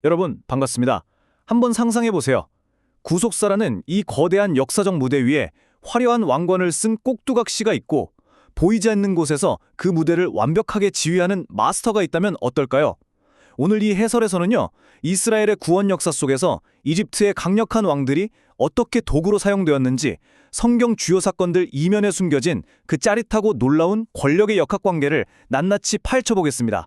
여러분, 반갑습니다. 한번 상상해 보세요. 구속사라는 이 거대한 역사적 무대 위에 화려한 왕관을 쓴 꼭두각시가 있고 보이지 않는 곳에서 그 무대를 완벽하게 지휘하는 마스터가 있다면 어떨까요? 오늘 이 해설에서는요, 이스라엘의 구원 역사 속에서 이집트의 강력한 왕들이 어떻게 도구로 사용되었는지 성경 주요 사건들 이면에 숨겨진 그 짜릿하고 놀라운 권력의 역학관계를 낱낱이 파헤쳐보겠습니다.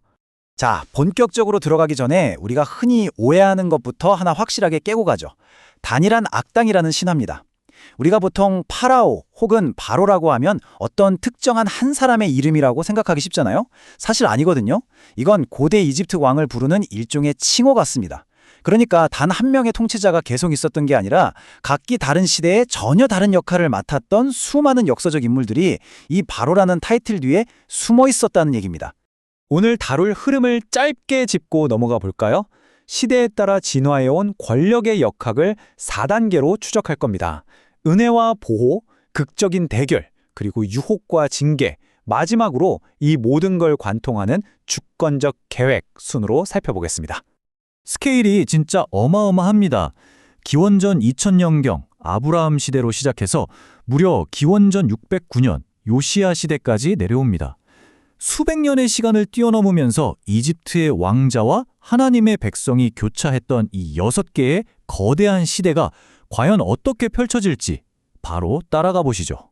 자, 본격적으로 들어가기 전에 우리가 흔히 오해하는 것부터 하나 확실하게 깨고 가죠. 단일한 악당이라는 신화입니다. 우리가 보통 파라오 혹은 바로라고 하면 어떤 특정한 한 사람의 이름이라고 생각하기 쉽잖아요. 사실 아니거든요. 이건 고대 이집트 왕을 부르는 일종의 칭호 같습니다. 그러니까 단 한 명의 통치자가 계속 있었던 게 아니라 각기 다른 시대에 전혀 다른 역할을 맡았던 수많은 역사적 인물들이 이 바로라는 타이틀 뒤에 숨어 있었다는 얘기입니다. 오늘 다룰 흐름을 짧게 짚고 넘어가 볼까요? 시대에 따라 진화해온 권력의 역학을 4단계로 추적할 겁니다. 은혜와 보호, 극적인 대결, 그리고 유혹과 징계, 마지막으로 이 모든 걸 관통하는 주권적 계획 순으로 살펴보겠습니다. 스케일이 진짜 어마어마합니다. 기원전 2000년경 아브라함 시대로 시작해서 무려 기원전 609년 요시야 시대까지 내려옵니다. 수백 년의 시간을 뛰어넘으면서 이집트의 왕자와 하나님의 백성이 교차했던 이 6개의 거대한 시대가 과연 어떻게 펼쳐질지 바로 따라가 보시죠.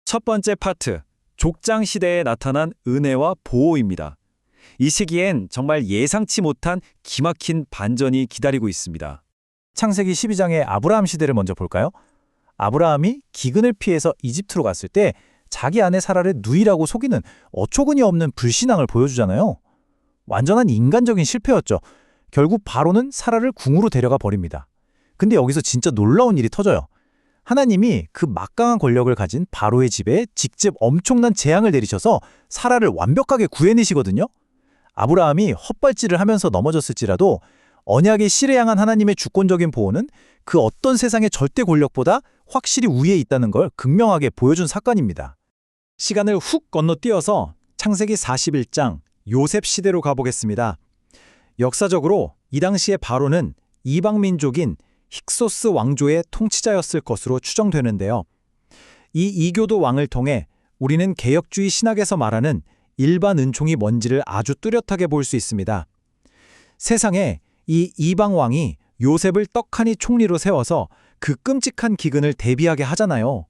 첫 번째 파트, 족장 시대에 나타난 은혜와 보호입니다. 이 시기엔 정말 예상치 못한 기막힌 반전이 기다리고 있습니다. 창세기 12장의 아브라함 시대를 먼저 볼까요? 아브라함이 기근을 피해서 이집트로 갔을 때 자기 아내 사라를 누이라고 속이는 어처구니 없는 불신앙을 보여주잖아요. 완전한 인간적인 실패였죠. 결국 바로는 사라를 궁으로 데려가 버립니다. 근데 여기서 진짜 놀라운 일이 터져요. 하나님이 그 막강한 권력을 가진 바로의 집에 직접 엄청난 재앙을 내리셔서 사라를 완벽하게 구해내시거든요. 아브라함이 헛발질을 하면서 넘어졌을지라도 언약의 실에 향한 하나님의 주권적인 보호는 그 어떤 세상의 절대 권력보다 확실히 위에 있다는 걸 극명하게 보여준 사건입니다. 시간을 훅 건너뛰어서 창세기 41장 요셉 시대로 가보겠습니다. 역사적으로 이 당시의 바로는 이방 민족인 힉소스 왕조의 통치자였을 것으로 추정되는데요. 이 이교도 왕을 통해 우리는 개혁주의 신학에서 말하는 일반 은총이 뭔지를 아주 뚜렷하게 볼 수 있습니다. 세상에 이 이방 왕이 요셉을 떡하니 총리로 세워서 그 끔찍한 기근을 대비하게 하잖아요.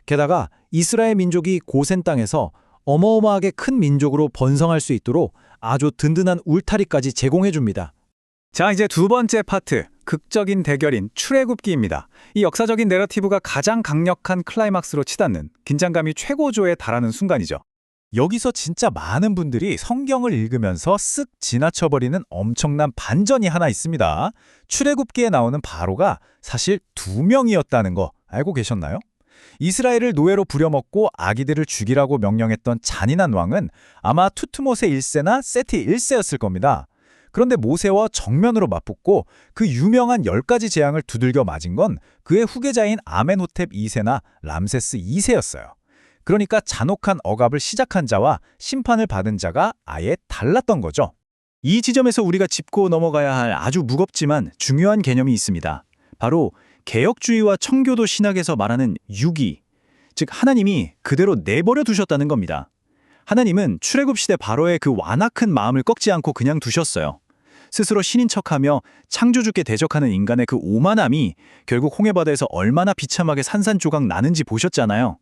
게다가 이스라엘 민족이 고센 땅에서 어마어마하게 큰 민족으로 번성할 수 있도록 아주 든든한 울타리까지 제공해 줍니다. 자, 이제 두 번째 파트, 극적인 대결인 출애굽기입니다. 이 역사적인 내러티브가 가장 강력한 클라이막스로 치닫는 긴장감이 최고조에 달하는 순간이죠. 여기서 진짜 많은 분들이 성경을 읽으면서 쓱 지나쳐버리는 엄청난 반전이 하나 있습니다. 출애굽기에 나오는 바로가 사실 2명이었다는 거 알고 계셨나요? 이스라엘을 노예로 부려먹고 아기들을 죽이라고 명령했던 잔인한 왕은 아마 투트모세 1세나 세티 1세였을 겁니다. 그런데 모세와 정면으로 맞붙고 그 유명한 10가지 재앙을 두들겨 맞은 건 그의 후계자인 아멘호텝 2세나 람세스 2세였어요. 그러니까 잔혹한 억압을 시작한 자와 심판을 받은 자가 아예 달랐던 거죠. 이 지점에서 우리가 짚고 넘어가야 할 아주 무겁지만 중요한 개념이 있습니다. 바로 개혁주의와 청교도 신학에서 말하는 유기, 즉 하나님이 그대로 내버려 두셨다는 겁니다. 하나님은 출애굽 시대 바로의 그 완악한 마음을 꺾지 않고 그냥 두셨어요. 스스로 신인 척하며 창조주께 대적하는 인간의 그 오만함이 결국 홍해바다에서 얼마나 비참하게 산산조각 나는지 보셨잖아요.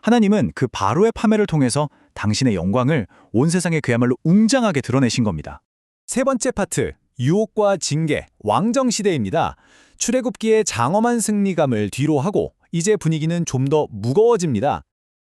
하나님은 그 바로의 파멸을 통해서 당신의 영광을 온 세상에 그야말로 웅장하게 드러내신 겁니다. 세 번째 파트, 유혹과 징계, 왕정시대입니다. 출애굽기의 장엄한 승리감을 뒤로 하고 이제 분위기는 좀 더 무거워집니다.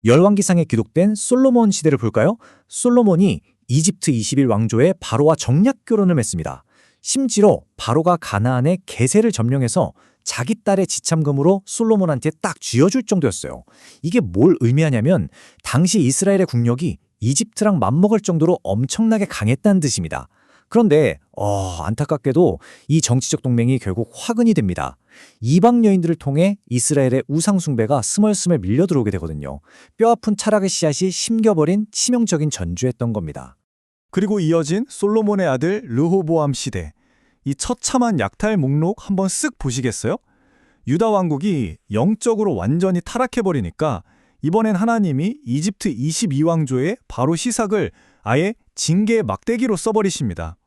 열왕기상에 기록된 솔로몬 시대를 볼까요? 솔로몬이 이집트 21왕조의 바로와 정략 결혼을 맺습니다. 심지어 바로가 가나안의 게세를 점령해서 자기 딸의 지참금으로 솔로몬한테 딱 쥐어줄 정도였어요. 이게 뭘 의미하냐면 당시 이스라엘의 국력이 이집트랑 맞먹을 정도로 엄청나게 강했다는 뜻입니다. 그런데 안타깝게도 이 정치적 동맹이 결국 화근이 됩니다. 이방 여인들을 통해 이스라엘의 우상 숭배가 스멀스멀 밀려들어오게 되거든요. 뼈아픈 타락의 씨앗이 심겨버린 치명적인 전주였던 겁니다. 그리고 이어진 솔로몬의 아들 르호보암 시대. 이 처참한 약탈 목록 한번 쓱 보시겠어요? 유다 왕국이 영적으로 완전히 타락해버리니까 이번엔 하나님이 이집트 22왕조의 바로 시삭을 아예 징계의 막대기로 써버리십니다.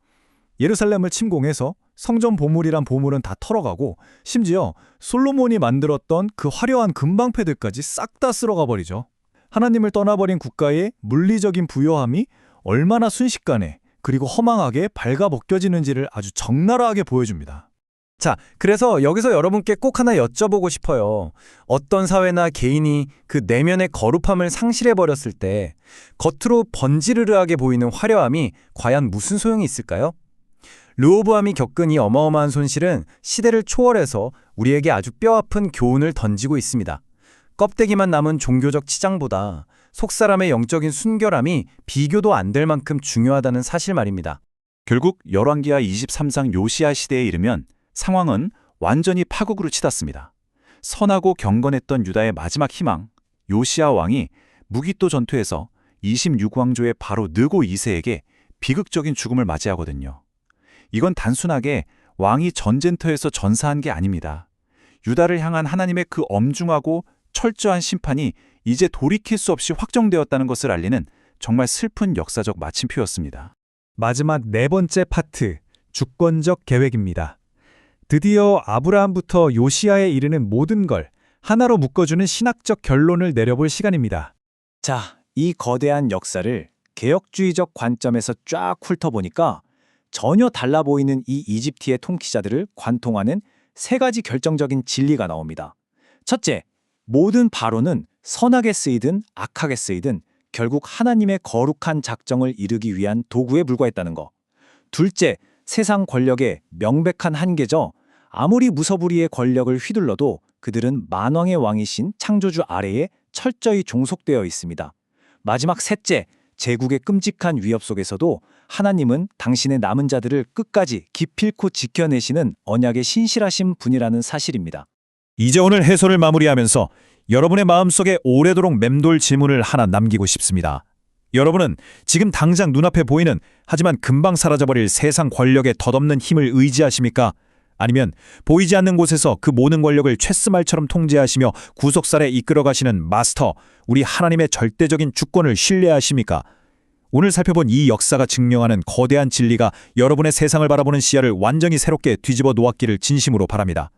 예루살렘을 침공해서 성전 보물이란 보물은 다 털어가고 심지어 솔로몬이 만들었던 그 화려한 금방패들까지 싹 다 쓸어가 버리죠. 하나님을 떠나버린 국가의 물리적인 부요함이 얼마나 순식간에 그리고 허망하게 발가벗겨지는지를 아주 적나라하게 보여줍니다. 자, 그래서 여기서 여러분께 꼭 하나 여쭤보고 싶어요. 어떤 사회나 개인이 그 내면의 거룩함을 상실해버렸을 때 겉으로 번지르르하게 보이는 화려함이 과연 무슨 소용이 있을까요? 르호보암이 겪은 이 어마어마한 손실은 시대를 초월해서 우리에게 아주 뼈아픈 교훈을 던지고 있습니다. 껍데기만 남은 종교적 치장보다 속사람의 영적인 순결함이 비교도 안 될 만큼 중요하다는 사실 말입니다. 결국 열왕기하 23상 요시야 시대에 이르면 상황은 완전히 파국으로 치닫습니다. 선하고 경건했던 유다의 마지막 희망, 요시야 왕이 무기또 전투에서 26왕조의 바로 느고 2세에게 비극적인 죽음을 맞이하거든요. 이건 단순하게 왕이 전쟁터에서 전사한 게 아닙니다. 유다를 향한 하나님의 그 엄중하고 철저한 심판이 이제 돌이킬 수 없이 확정되었다는 것을 알리는 정말 슬픈 역사적 마침표였습니다. 마지막 네 번째 파트, 주권적 계획입니다. 드디어 아브라함부터 요시야에 이르는 모든 걸 하나로 묶어주는 신학적 결론을 내려볼 시간입니다. 자, 이 거대한 역사를 개혁주의적 관점에서 쫙 훑어보니까 전혀 달라 보이는 이 이집트의 통치자들을 관통하는 세 가지 결정적인 진리가 나옵니다. 첫째, 모든 바로는 선하게 쓰이든 악하게 쓰이든 결국 하나님의 거룩한 작정을 이루기 위한 도구에 불과했다는 거. 둘째, 세상 권력의 명백한 한계죠. 아무리 무서부리의 권력을 휘둘러도 그들은 만왕의 왕이신 창조주 아래에 철저히 종속되어 있습니다. 마지막 셋째, 제국의 끔찍한 위협 속에서도 하나님은 당신의 남은 자들을 끝까지 기필코 지켜내시는 언약의 신실하신 분이라는 사실입니다. 이제 오늘 해설을 마무리하면서 여러분의 마음속에 오래도록 맴돌 질문을 하나 남기고 싶습니다. 여러분은 지금 당장 눈앞에 보이는 하지만 금방 사라져버릴 세상 권력의 덧없는 힘을 의지하십니까? 아니면 보이지 않는 곳에서 그 모든 권력을 최스말처럼 통제하시며 구속살에 이끌어가시는 마스터, 우리 하나님의 절대적인 주권을 신뢰하십니까? 오늘 살펴본 이 역사가 증명하는 거대한 진리가 여러분의 세상을 바라보는 시야를 완전히 새롭게 뒤집어 놓았기를 진심으로 바랍니다.